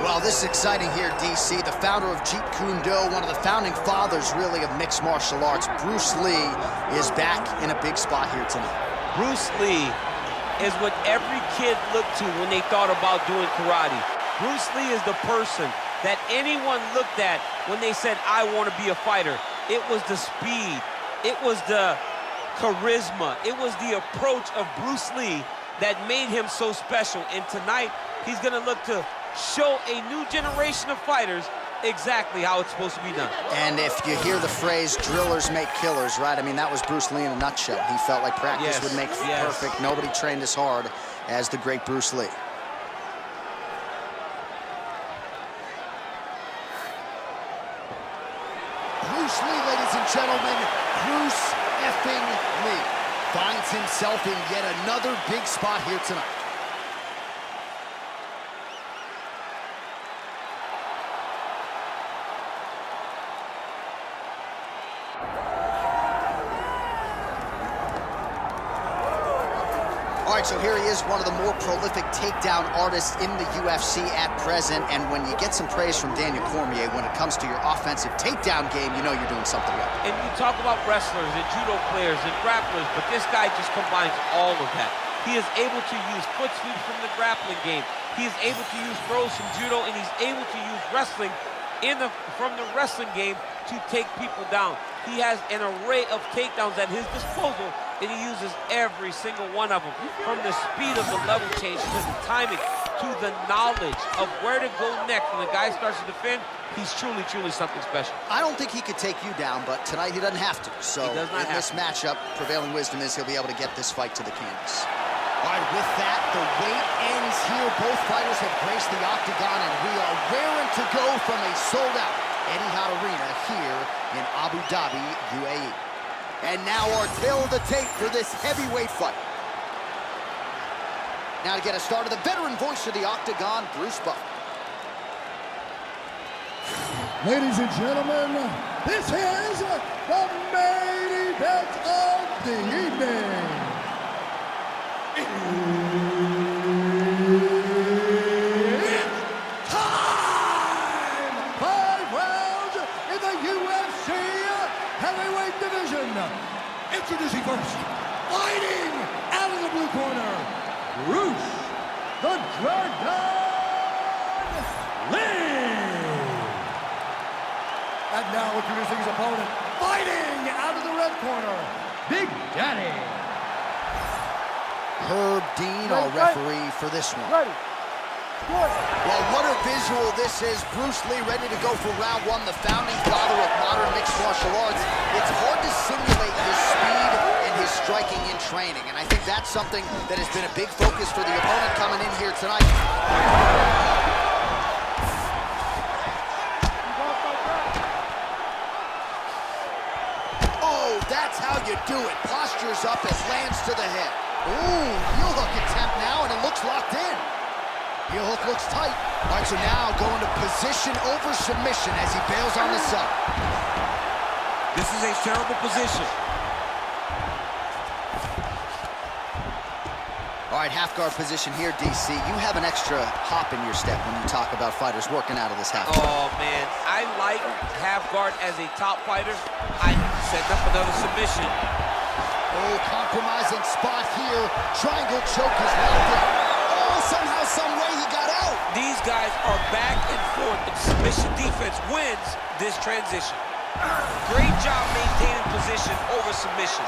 Well, this is exciting here, DC. The founder of Jeet Kune Do, one of the founding fathers, really, of mixed martial arts, Bruce Lee, is back in a big spot here tonight. Bruce Lee is what every kid looked to when they thought about doing karate. Bruce Lee is the person that anyone looked at when they said, I want to be a fighter. It was the speed, it was the charisma, it was the approach of Bruce Lee that made him so special. And tonight, he's gonna look to show a new generation of fighters exactly how it's supposed to be done. And if you hear the phrase, drillers make killers, right? I mean, that was Bruce Lee in a nutshell. He felt like practice would make perfect. Nobody trained as hard as the great Bruce Lee. Bruce Lee, ladies and gentlemen, Bruce effing Lee finds himself in yet another big spot here tonight. All right, so here he is, one of the more prolific takedown artists in the UFC at present. And when you get some praise from Daniel Cormier when it comes to your offensive takedown game, you know you're doing something right. And you talk about wrestlers and judo players and grapplers, but this guy just combines all of that. He is able to use foot sweeps from the grappling game. He is able to use throws from judo, and he's able to use wrestling from the wrestling game to take people down. He has an array of takedowns at his disposal, and he uses every single one of them. From the speed of the level change, to the timing, to the knowledge of where to go next. When the guy starts to defend, he's truly, truly something special. I don't think he could take you down, but tonight he doesn't have to. So in this matchup, prevailing wisdom is he'll be able to get this fight to the canvas. All right, with that, the wait ends here. Both fighters have graced the octagon, and we are raring to go from a sold-out Etihad Arena here in Abu Dhabi, UAE. And now our tale of the tape for this heavyweight fight. Now to get us started, the veteran voice of the octagon, Bruce Buffer. Ladies and gentlemen, this is the main event of the evening. It's time! 5 rounds in the UFC heavyweight division. Introducing first, fighting out of the blue corner, Bruce the Dragon Lee. And now introducing his opponent, fighting out of the red corner, Big Daddy Herb Dean, our referee for this one. Ready. Good. Well, what a visual this is. Bruce Lee ready to go for round one, the founding father of modern mixed martial arts. It's hard to simulate his speed and his striking in training, and I think that's something that has been a big focus for the opponent coming in here tonight. Oh, that's how you do it. Postures up and lands to the head. Ooh, heel hook attempt now, and it looks locked in. Heel hook looks tight. All right, so now going to position over submission as he bails on the sub. This is a terrible position. All right, half guard position here, DC. You have an extra hop in your step when you talk about fighters working out of this half guard. Oh, man, I like half guard as a top fighter. I set up another submission. Oh, compromising spot here. Triangle choke is locked in. Oh, somehow, some way he got out. These guys are back and forth, and submission defense wins this transition. Great job maintaining position over submission.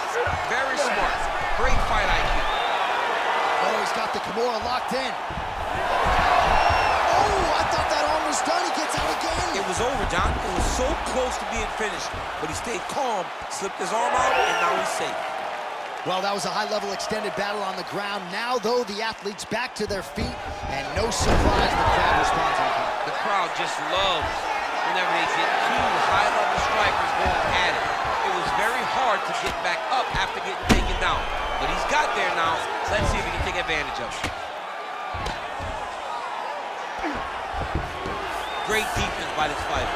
Very smart. Great fight IQ. Oh, he's got the Kimura locked in. Oh, I thought that arm was done. He gets out again. It was over, John. It was so close to being finished, but he stayed calm, slipped his arm out, and now he's safe. Well, that was a high-level extended battle on the ground. Now, though, the athletes back to their feet, and no surprise, the crowd responds on time. The crowd just loves whenever they get two high-level strikers going at it. It was very hard to get back up after getting taken down, but he's got there now. Let's see if he can take advantage of it. Great defense by this fighter.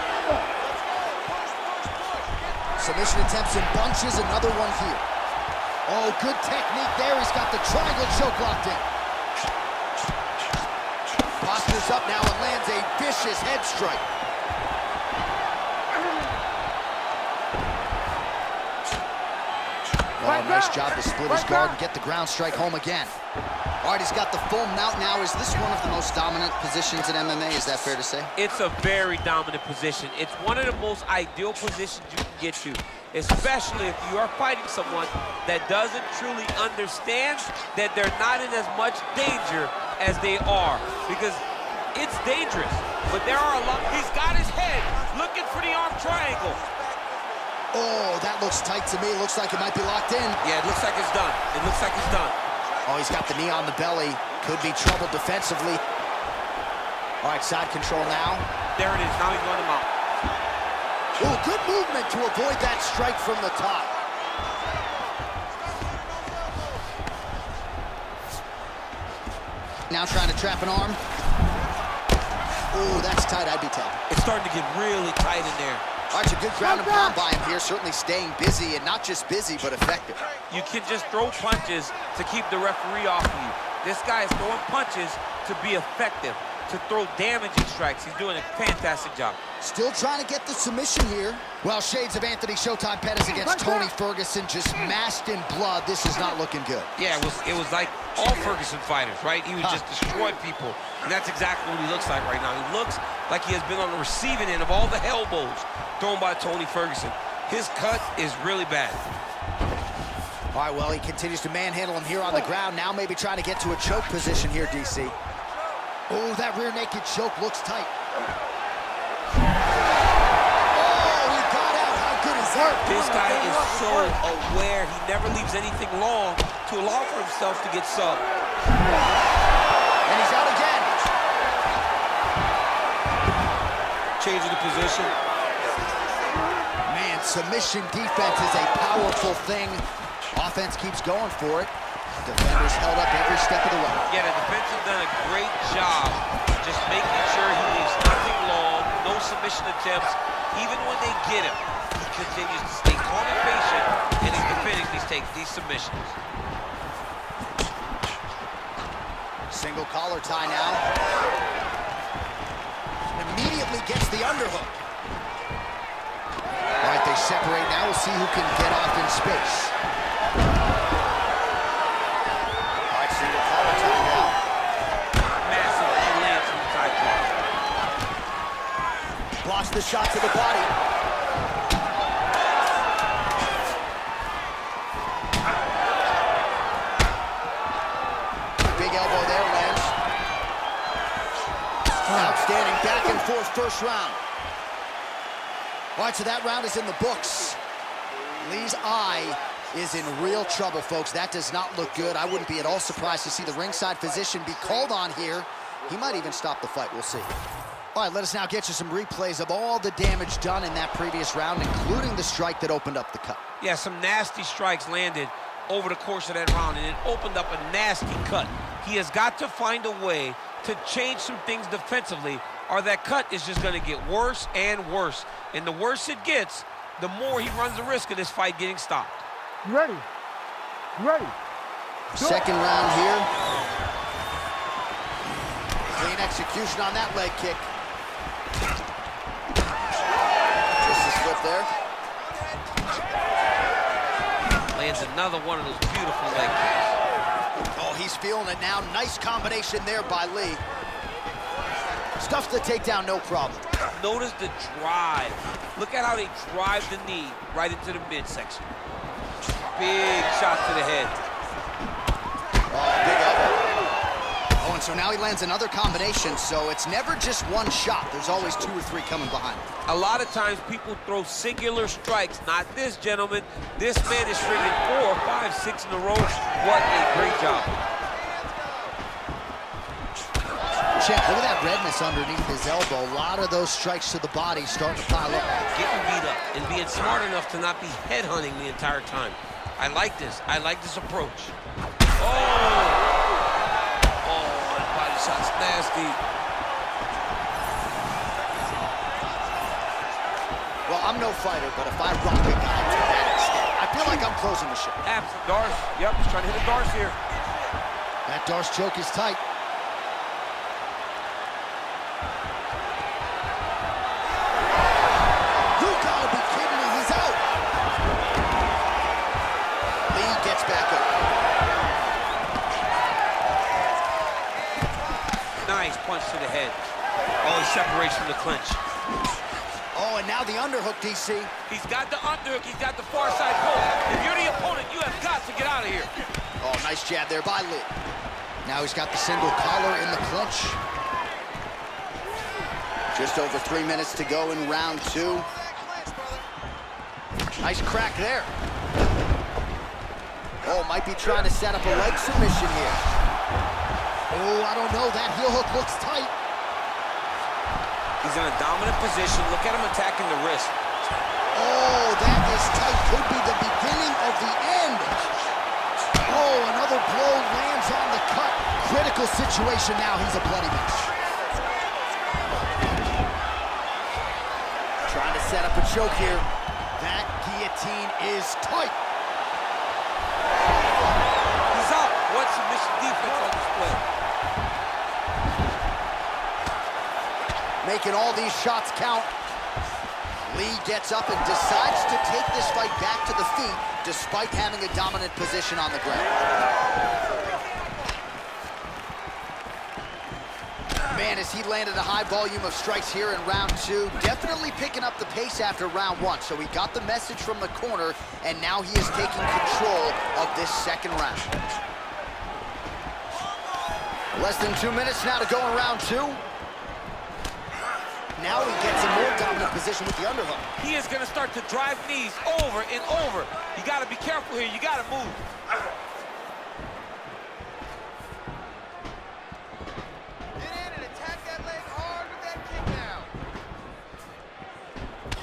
Submission attempts in bunches, another one here. Oh, good technique there. He's got the triangle choke locked in. Postures up now and lands a vicious vicious head strike. Oh, nice job to split his guard and get the ground strike home again. All right, he's got the full mount now. Is this one of the most dominant positions in MMA? Is that fair to say? It's a very dominant position. It's one of the most ideal positions you can get to, especially if you are fighting someone that doesn't truly understand that they're not in as much danger as they are, because it's dangerous, but there are a lot. He's got his head looking for the arm triangle. Oh, that looks tight to me. Looks like it might be locked in. Yeah, it looks like it's done. It looks like it's done. Oh, he's got the knee on the belly. Could be trouble defensively. All right, side control now. There it is. Now he's going to mount. Oh, good movement to avoid that strike from the top. Now trying to trap an arm. Oh, that's tight. I'd be tapping. It's starting to get really tight in there. All right, it's a good ground and pound by him here, certainly staying busy, and not just busy, but effective. You can just throw punches to keep the referee off of you. This guy is throwing punches to be effective, to throw damaging strikes. He's doing a fantastic job. Still trying to get the submission here. Well, shades of Anthony Showtime Pettis against Tony Ferguson, just masked in blood. This is not looking good. Yeah, it was like all Ferguson fighters, right? He was just destroying people, and that's exactly what he looks like right now. He looks like he has been on the receiving end of all the elbows thrown by Tony Ferguson. His cut is really bad. All right, well, he continues to manhandle him here on the ground. Now maybe trying to get to a choke position here, DC. Oh, that rear naked choke looks tight. Oh, he got out. How good is that? This guy is so aware. He never leaves anything long to allow for himself to get subbed. And he's out again. Changing the position. Man, submission defense is a powerful thing. Offense keeps going for it. Defenders held up every step of the way. Yeah, the defense has done a great job just making sure he leaves nothing long, no submission attempts. Even when they get him, he continues to stay calm and patient, and he's defending these submissions. Single collar tie now. Immediately gets the underhook. All right, they separate now. We'll see who can get off in space. All right, single collar tie now. Massive lands from the side kick. Blocks the shot to the body. Big elbow there, lands. Outstanding back and forth first round. All right, so that round is in the books. Lee's eye is in real trouble, folks. That does not look good. I wouldn't be at all surprised to see the ringside physician be called on here. He might even stop the fight. We'll see. All right, let us now get you some replays of all the damage done in that previous round, including the strike that opened up the cut. Yeah, some nasty strikes landed over the course of that round, and it opened up a nasty cut. He has got to find a way to change some things defensively, or that cut is just going to get worse and worse. And the worse it gets, the more he runs the risk of this fight getting stopped. You ready? You ready? Second round here. Clean execution on that leg kick. Just a slip there. Lands another one of those beautiful leg kicks. Oh, he's feeling it now. Nice combination there by Lee. Stuffs the takedown, no problem. Notice the drive. Look at how they drive the knee right into the midsection. Big shot to the head. Oh, big elbow. Oh, and so now he lands another combination, so it's never just one shot. There's always 2 or 3 coming behind. A lot of times people throw singular strikes. Not this gentleman. This man is stringing 4, 5, 6 in a row. What a great job. Champ, look at that redness underneath his elbow. A lot of those strikes to the body starting to pile up. Getting beat up and being smart enough to not be headhunting the entire time. I like this. I like this approach. Oh, that body shot's nasty. Well, I'm no fighter, but if I rock a guy to that extent, I feel like I'm closing the show. Absolutely. Darce. Yep, he's trying to hit a Darce here. That Darce choke is tight. Nice punch to the head. Oh, he separates from the clinch. Oh, and now the underhook, DC. He's got the underhook. He's got the far side post. If you're the opponent, you have got to get out of here. Oh, nice jab there by Lee. Now he's got the single collar in the clinch. Just over 3 minutes to go in round 2. Nice crack there. Oh, might be trying to set up a leg submission here. Oh, I don't know. That heel hook looks tight. He's in a dominant position. Look at him attacking the wrist. Oh, that is tight. Could be the beginning of the end. Oh, another blow lands on the cut. Critical situation now. He's a bloody mess. Trying to set up a choke here. That guillotine is tight. He's up. What submission defense on display? Making all these shots count. Lee gets up and decides to take this fight back to the feet despite having a dominant position on the ground. Man, as he landed a high volume of strikes here in round 2, definitely picking up the pace after round 1. So he got the message from the corner, and now he is taking control of this second round. Less than 2 minutes now to go in round 2. Now he gets a more dominant position with the underhook. He is going to start to drive knees over and over. You got to be careful here. You got to move. Get in and attack that leg hard with that kick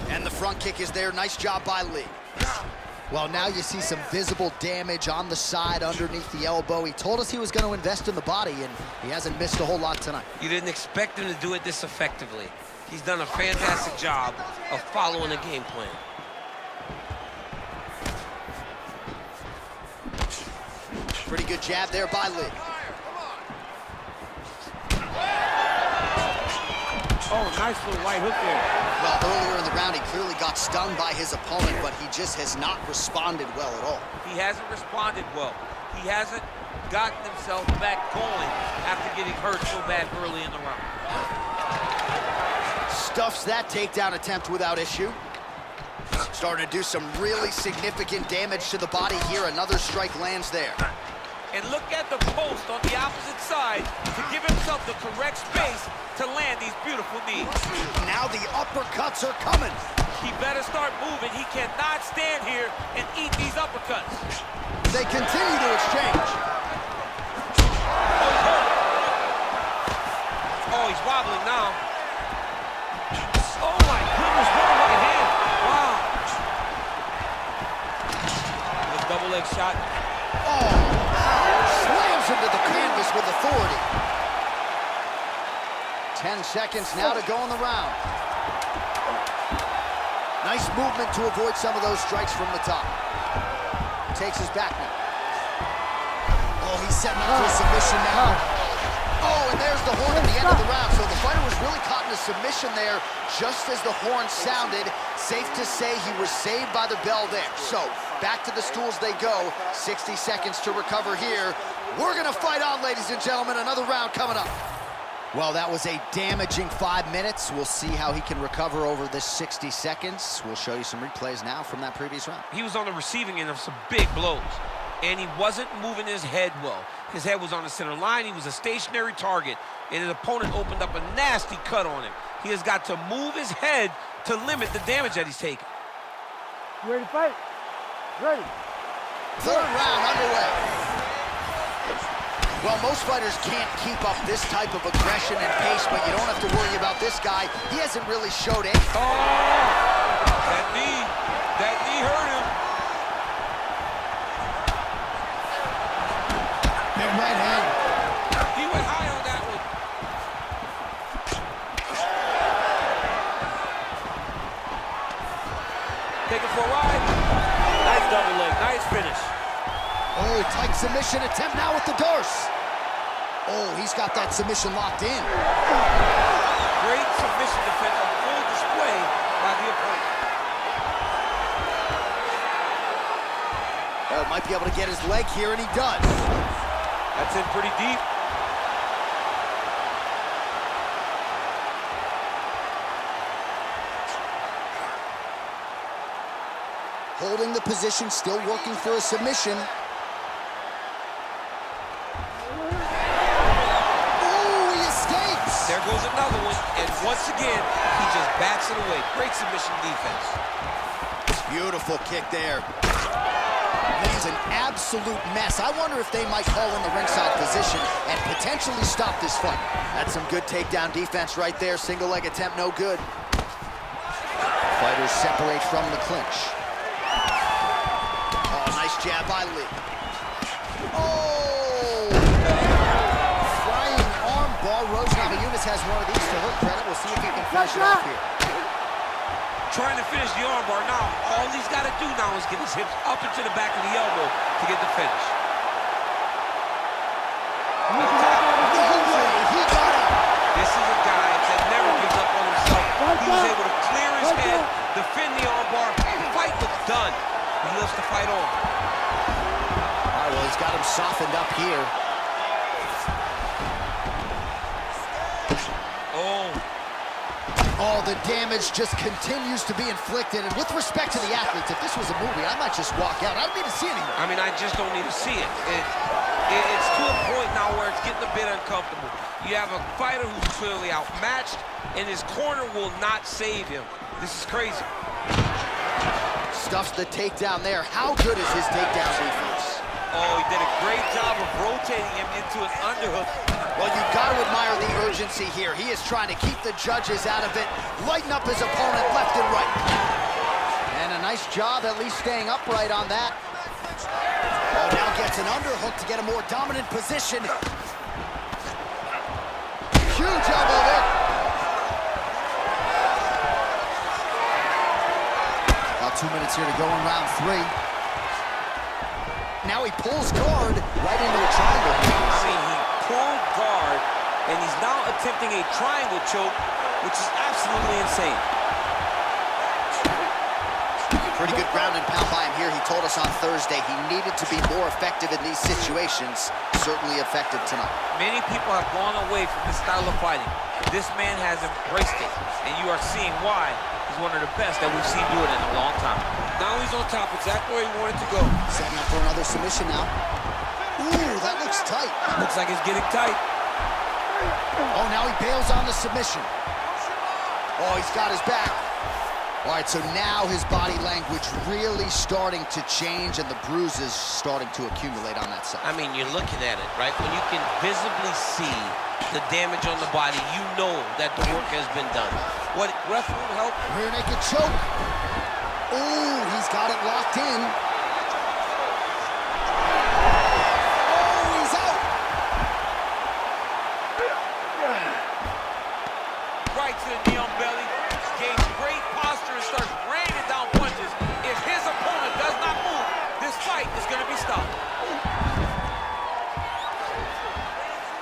now. And the front kick is there. Nice job by Lee. Well, now you see some visible damage on the side underneath the elbow. He told us he was going to invest in the body, and he hasn't missed a whole lot tonight. You didn't expect him to do it this effectively. He's done a fantastic job of following a game plan. Pretty good jab there by Lee. Oh, nice little right hook there. Well, earlier in the round, he clearly got stung by his opponent, but he just has not responded well at all. He hasn't responded well. He hasn't gotten himself back going after getting hurt so bad early in the round. Stuffs that takedown attempt without issue. Starting to do some really significant damage to the body here. Another strike lands there. And look at the post on the opposite side to give himself the correct space to land these beautiful knees. Now the uppercuts are coming. He better start moving. He cannot stand here and eat these uppercuts. They continue to exchange. Oh, he's wobbling now. Oh my goodness, what a right hand. Wow. Nice double leg shot. Oh, slams into the canvas with authority. 10 seconds now to go in the round. Nice movement to avoid some of those strikes from the top. Takes his back now. Oh, he's setting up for a submission now. Oh, and there's the horn at the end of the round. So the fighter was really caught in a submission there just as the horn sounded. Safe to say he was saved by the bell there. So back to the stools they go. 60 seconds to recover here. We're going to fight on, ladies and gentlemen. Another round coming up. Well, that was a damaging 5 minutes. We'll see how he can recover over this 60 seconds. We'll show you some replays now from that previous round. He was on the receiving end of some big blows, and he wasn't moving his head well. His head was on the center line. He was a stationary target, and his opponent opened up a nasty cut on him. He has got to move his head to limit the damage that he's taking. You ready to fight? Ready. Third round underway. Well, most fighters can't keep up this type of aggression and pace, but you don't have to worry about this guy. He hasn't really showed it. Oh! That knee hurt him. Big right hand. He went high on that one. Take it for a ride. Nice double leg, nice finish. Oh, tight submission attempt now with the Darce. Oh, he's got that submission locked in. Great submission defense on full display by the opponent. Oh, might be able to get his leg here, and he does. That's in pretty deep. holding the position, still working for a submission. Oh, he escapes! There goes another one, and once again, he just backs it away. Great submission defense. Beautiful kick there. He's an absolute mess. I wonder if they might call in the ringside position and potentially stop this fight. That's some good takedown defense right there. Single leg attempt, no good. Fighters separate from the clinch. Oh, nice jab by Lee. Oh! Flying arm bar. Rose Namajunas has one of these to her credit. We'll see if he can finish it off here. Trying to finish the armbar now. All he's got to do now is get his hips up into the back of the elbow to get the finish. No way, he got it. This is a guy that never gives up on himself. He was able to clear his head, defend the armbar. The fight was done. He loves to fight on. All right, well, he's got him softened up here. Oh, the damage just continues to be inflicted. And with respect to the athletes, if this was a movie, I might just walk out. I don't need to see anymore. I mean, I just don't need to see it. It's to a point now where it's getting a bit uncomfortable. You have a fighter who's clearly outmatched, and his corner will not save him. This is crazy. Stuffs the takedown there. How good is his takedown defense? Oh, he did a great job of rotating him into an underhook. Well, you've got to admire the urgency here. He is trying to keep the judges out of it, lighten up his opponent left and right. And a nice job at least staying upright on that. Oh, now gets an underhook to get a more dominant position. Huge elbow there. About 2 minutes here to go in round 3. Now he pulls guard right into a triangle. I mean, he pulled guard, and he's now attempting a triangle choke, which is absolutely insane. Pretty good ground and pound by him here. He told us on Thursday he needed to be more effective in these situations. Certainly effective tonight. Many people have gone away from this style of fighting. This man has embraced it, and you are seeing why he's one of the best that we've seen do it in a long time. Now he's on top, exactly where he wanted to go. Setting up for another submission now. Ooh, that looks tight. Looks like it's getting tight. Oh, now he bails on the submission. Oh, he's got his back. All right, so now his body language really starting to change and the bruises starting to accumulate on that side. I mean, you're looking at it, right? When you can visibly see the damage on the body, you know that the work has been done. What ref will help? Rear naked choke. Ooh, he's got it locked in. Oh, he's out. Right to the knee on belly. Gains great posture and starts raining down punches. If his opponent does not move, this fight is going to be stopped.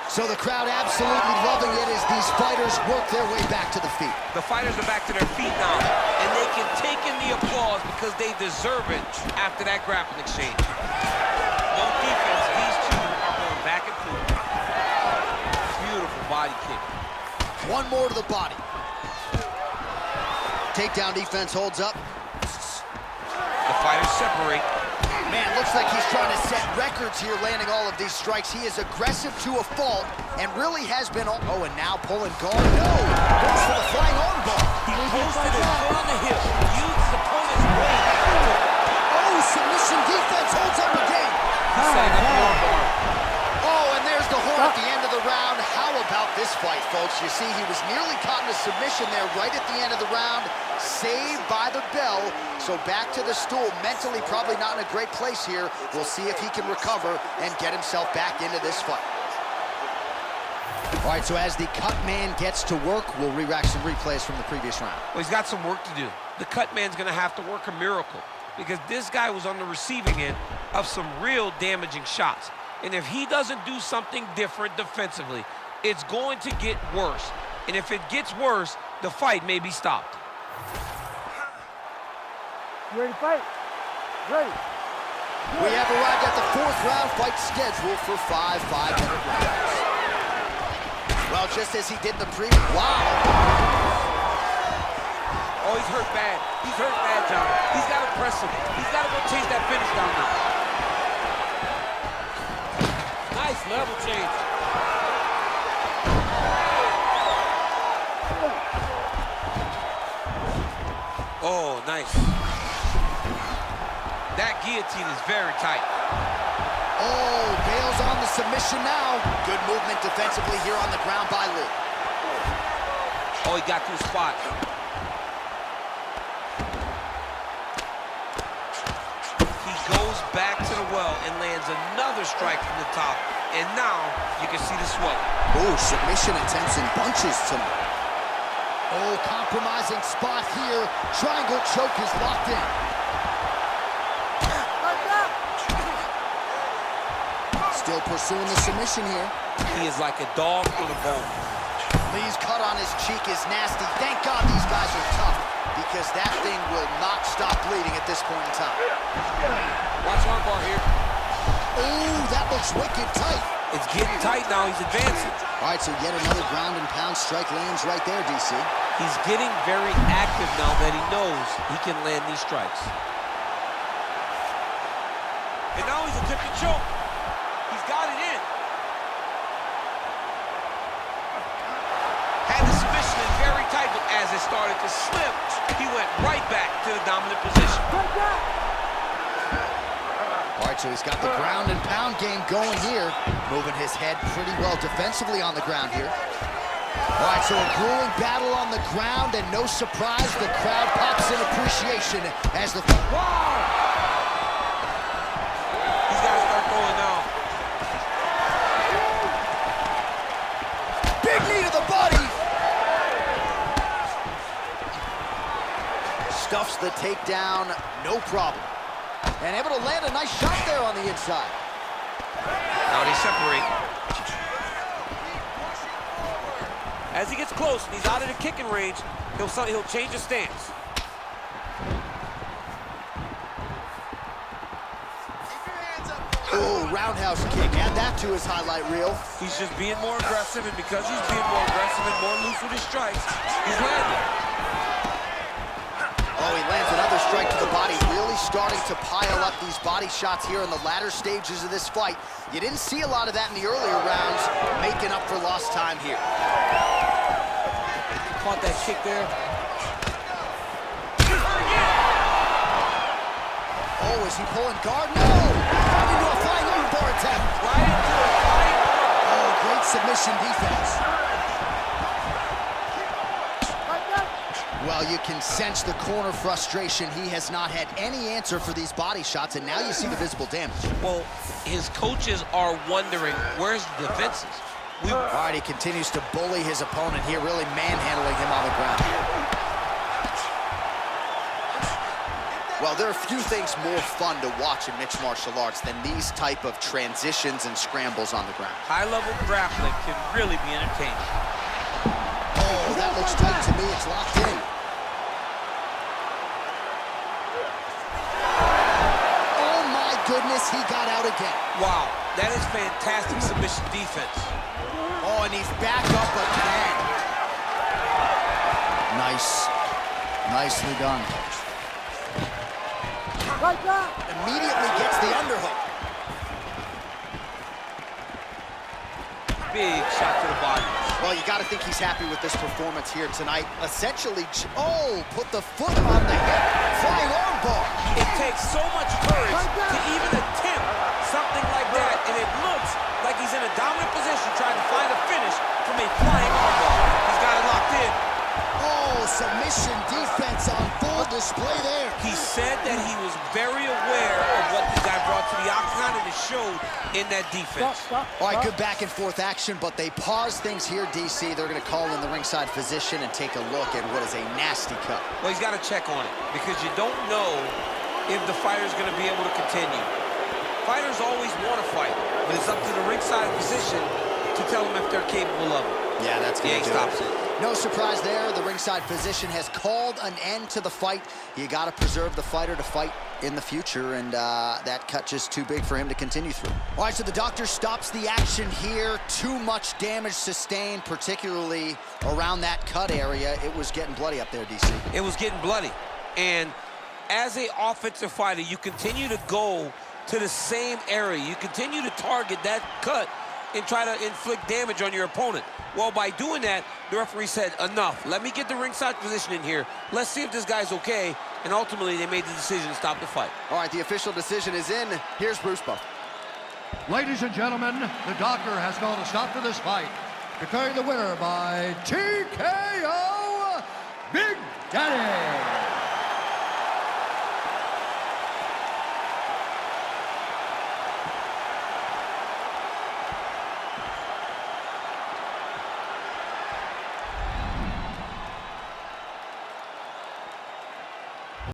So the crowd absolutely loving it as these fighters work their way back to the feet. The fighters are back to their feet now, and they can take in the applause because they deserve it after that grappling exchange. No defense, these two are going back and forth. Beautiful body kick. One more to the body. Takedown defense holds up. The fighters separate. Man, looks like he's trying to set records here, landing all of these strikes. He is aggressive to a fault and really has been... Oh, and now pulling guard. No! Goes for the flying arm bar. He posted his foot on the hip. Used his opponent's weight. Oh, submission defense holds up again. He's setting up the arm bar. Oh, and there's the horn at the end of the round. How about this fight, folks? You see, he was nearly caught in a submission there right at the end of the round. Saved by the bell. So back to the stool. Mentally probably not in a great place here. We'll see if he can recover and get himself back into this fight. All right, so as the cut man gets to work, we'll re-rack some replays from the previous round. Well, he's got some work to do. The cut man's going to have to work a miracle because this guy was on the receiving end of some real damaging shots. And if he doesn't do something different defensively, it's going to get worse. And if it gets worse, the fight may be stopped. You ready to fight? Ready. We have arrived at the 4th round fight scheduled for 5 5-minute rounds. Well, just as he did in the previous... Wow! Oh, he's hurt bad. He's hurt bad, John. He's got to press him. He's got to go chase that finish down now. Nice level change. Oh, nice. That guillotine is very tight. Oh, bails on the submission now. Good movement defensively here on the ground by Lou. Oh, he got to the spot. He goes back to the well and lands another strike from the top. And now you can see the swell. Oh, submission attempts and bunches tonight. Oh, compromising spot here. Triangle choke is locked in. Still pursuing the submission here. He is like a dog with a bone. Lee's cut on his cheek is nasty. Thank God these guys are tough, because that thing will not stop bleeding at this point in time. Watch armbar here. Oh, that looks wicked tight. It's getting tight now. He's advancing. All right, so yet another ground and pound strike lands right there, DC. He's getting very active now that he knows he can land these strikes. And now he's attempting choke. He's got it in. Had the submission in very tight, but as it started to slip, he went right back to the dominant position. All right, so he's got the ground and pound game going here. Moving his head pretty well defensively on the ground here. All right, so a grueling battle on the ground, and no surprise, the crowd pops in appreciation as the... Wow! He's got to start throwing now. Big knee to the body! Stuffs the takedown, no problem. And able to land a nice shot there on the inside. Now they separate. As he gets close and he's out of the kicking range, he'll change his stance. Oh, roundhouse kick. Add that to his highlight reel. He's just being more aggressive, and because he's being more aggressive and more loose with his strikes, he's landing. Oh, he lands another strike to the body, really starting to pile up these body shots here in the latter stages of this fight. You didn't see a lot of that in the earlier rounds, making up for lost time here. Caught that kick there. Oh, is he pulling guard? No! Right into a flying armbar attempt. Right into a flying armbar. Oh, great submission defense. Well, you can sense the corner frustration. He has not had any answer for these body shots, and now you see the visible damage. Well, his coaches are wondering, where's the defenses? All right, he continues to bully his opponent here, really manhandling him on the ground. Well, there are few things more fun to watch in mixed martial arts than these type of transitions and scrambles on the ground. High-level grappling can really be entertaining. Oh, that looks tight to me. It's locked in. Oh, my goodness, he got out again. Wow, that is fantastic submission defense. Oh, and he's back up again. Nice. Nicely done. Immediately gets the underhook. Big shot to the body. Well, you got to think he's happy with this performance here tonight. Essentially, oh, put the foot on the hip. Flying arm bar. It takes so much courage to even attempt something like that, and it looks like he's in a dominant position trying to find a finish from a flying arm bar. He's got it locked in. Oh, submission defense on full display there. He said that he was very aware of what the guy brought to the octagon, and it showed in that defense. All right, good back and forth action, but they pause things here, DC. They're going to call in the ringside physician and take a look at what is a nasty cut. Well, he's got to check on it, because you don't know if the fighter's going to be able to continue. Fighters always want to fight, but it's up to the ringside physician to tell them if they're capable of it. Yeah, that's going to do it. Stops it. No surprise there. The ringside physician has called an end to the fight. You got to preserve the fighter to fight in the future, and that cut just too big for him to continue through. All right, so the doctor stops the action here. Too much damage sustained, particularly around that cut area. It was getting bloody up there, DC. It was getting bloody. And as an offensive fighter, you continue to go to the same area. You continue to target that cut and try to inflict damage on your opponent. Well, by doing that, the referee said, enough. Let me get the ringside position in here. Let's see if this guy's okay. And ultimately, they made the decision to stop the fight. All right, the official decision is in. Here's Bruce Buff. Ladies and gentlemen, the doctor has called a stop to this fight, declaring the winner by TKO, Big Daddy.